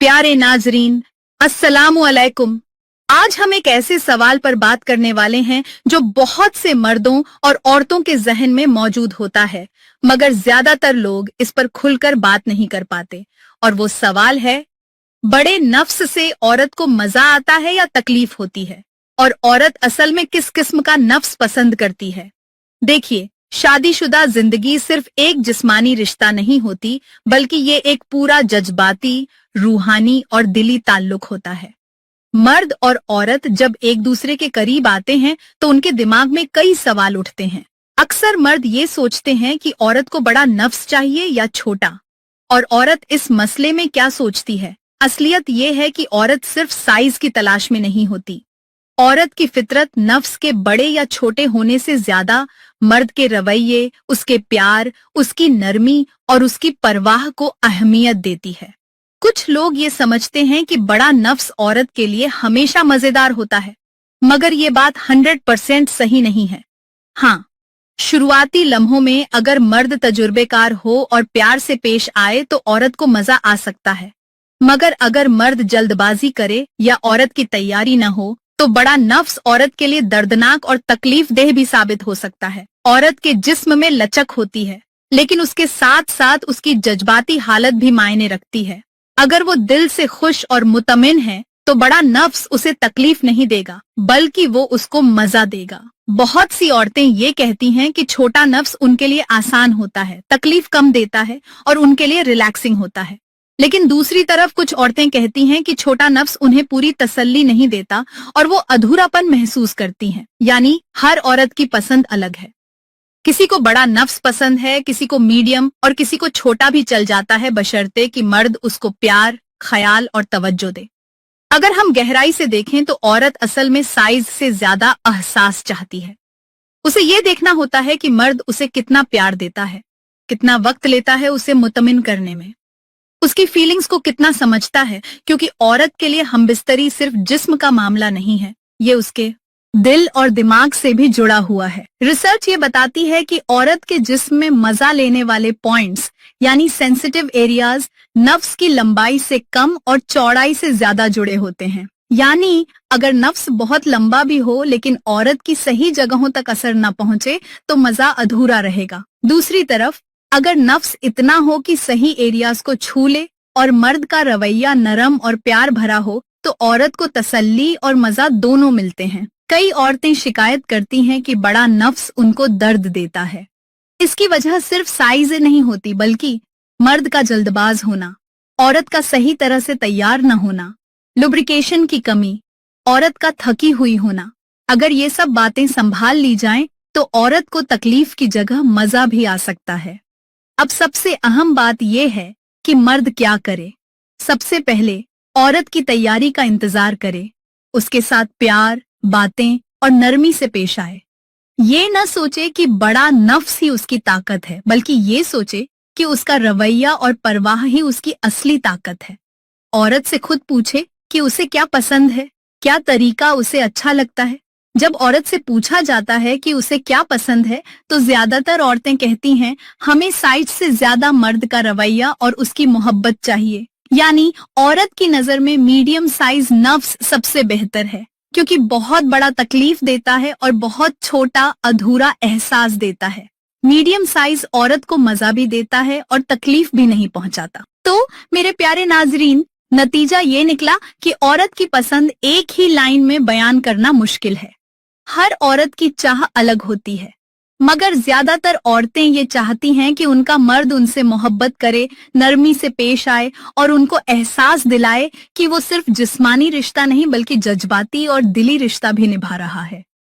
प्यारे नाजरीन, अस्सलामु अलैकुम। आज हम एक ऐसे सवाल पर बात करने वाले हैं जो बहुत से मर्दों और औरतों के जहन में मौजूद होता है, मगर ज्यादातर लोग इस पर खुलकर बात नहीं कर पाते। और वो सवाल है, बड़े नफ्स से औरत को मजा आता है या तकलीफ होती है? और औरत असल में किस किस्म का नफ्स पसंद करती है? देखिए, शादीशुदा जिंदगी सिर्फ एक जिस्मानी रिश्ता नहीं होती, बल्कि ये एक पूरा जज्बाती, रूहानी और दिली ताल्लुक होता है। मर्द और औरत जब एक दूसरे के करीब आते हैं तो उनके दिमाग में कई सवाल उठते हैं। अक्सर मर्द ये सोचते हैं कि औरत को बड़ा नफ्स चाहिए या छोटा, और औरत इस मसले में क्या सोचती है? असलियत ये है कि औरत सिर्फ साइज की तलाश में नहीं होती। औरत की फितरत नफ्स के बड़े या छोटे होने से ज्यादा मर्द के रवैये, उसके प्यार, उसकी नरमी और उसकी परवाह को अहमियत देती है। कुछ लोग ये समझते हैं कि बड़ा नफ्स औरत के लिए हमेशा मजेदार होता है, मगर ये बात 100% सही नहीं है। हाँ, शुरुआती लम्हों में अगर मर्द तजुर्बेकार हो और प्यार से पेश आए तो औरत को मजा आ सकता है, मगर अगर मर्द जल्दबाजी करे या औरत की तैयारी न हो तो बड़ा नफ्स औरत के लिए दर्दनाक और तकलीफ देह भी साबित हो सकता है। औरत के जिस्म में लचक होती है, लेकिन उसके साथ साथ उसकी जज्बाती हालत भी मायने रखती है। अगर वो दिल से खुश और मुतमिन है तो बड़ा नफ्स उसे तकलीफ नहीं देगा, बल्कि वो उसको मजा देगा। बहुत सी औरतें ये कहती हैं कि छोटा नफ्स उनके लिए आसान होता है, तकलीफ कम देता है और उनके लिए रिलैक्सिंग होता है। लेकिन दूसरी तरफ कुछ औरतें कहती हैं कि छोटा नफ्स उन्हें पूरी तसल्ली नहीं देता और वो अधूरापन महसूस करती हैं। यानी हर औरत की पसंद अलग है। किसी को बड़ा नफ्स पसंद है, किसी को मीडियम और किसी को छोटा भी चल जाता है, बशर्ते कि मर्द उसको प्यार, ख्याल और तवज्जो दे। अगर हम गहराई से देखें तो औरत असल में साइज से ज्यादा एहसास चाहती है। उसे ये देखना होता है कि मर्द उसे कितना प्यार देता है, कितना वक्त लेता है उसे मुतमिन करने में, उसकी फीलिंग्स को कितना समझता है, क्योंकि औरत के लिए हमबिस्तरी सिर्फ जिस्म का मामला नहीं है, ये उसके दिल और दिमाग से भी जुड़ा हुआ है। रिसर्च ये बताती है कि औरत के जिस्म में मजा लेने वाले पॉइंट्स यानी सेंसिटिव एरियाज नफ्स की लंबाई से कम और चौड़ाई से ज्यादा जुड़े होते हैं। यानी अगर नफ्स बहुत लंबा भी हो लेकिन औरत की सही जगहों तक असर न पहुंचे तो मजा अधूरा रहेगा। दूसरी तरफ अगर नफ्स इतना हो कि सही एरियाज को छू ले और मर्द का रवैया नरम और प्यार भरा हो तो औरत को तसल्ली और मजा दोनों मिलते हैं। कई औरतें शिकायत करती हैं कि बड़ा नफ्स उनको दर्द देता है। इसकी वजह सिर्फ साइज नहीं होती, बल्कि मर्द का जल्दबाज होना, औरत का सही तरह से तैयार न होना, लुब्रिकेशन की कमी, औरत का थकी हुई होना। अगर ये सब बातें संभाल ली जाएं तो औरत को तकलीफ की जगह मजा भी आ सकता है। अब सबसे अहम बात यह है कि मर्द क्या करे। सबसे पहले औरत की तैयारी का इंतजार करे, उसके साथ प्यार, बातें और नरमी से पेश आए। ये न सोचे कि बड़ा नफ्स ही उसकी ताकत है, बल्कि ये सोचे कि उसका रवैया और परवाह ही उसकी असली ताकत है। औरत से खुद पूछे कि उसे क्या पसंद है, क्या तरीका उसे अच्छा लगता है। जब औरत से पूछा जाता है कि उसे क्या पसंद है तो ज्यादातर औरतें कहती हैं, हमें साइज से ज्यादा मर्द का रवैया और उसकी मोहब्बत चाहिए। यानी औरत की नजर में मीडियम साइज नफ्स सबसे बेहतर है, क्योंकि बहुत बड़ा तकलीफ देता है और बहुत छोटा अधूरा एहसास देता है। मीडियम साइज औरत को मजा भी देता है और तकलीफ भी नहीं पहुंचाता। तो मेरे प्यारे नाजरीन, नतीजा ये निकला कि औरत की पसंद एक ही लाइन में बयान करना मुश्किल है। हर औरत की चाह अलग होती है, मगर ज्यादातर औरतें ये चाहती हैं कि उनका मर्द उनसे मोहब्बत करे, नरमी से पेश आए और उनको एहसास दिलाए कि वो सिर्फ जिस्मानी रिश्ता नहीं बल्कि जज्बाती और दिली रिश्ता भी निभा रहा है।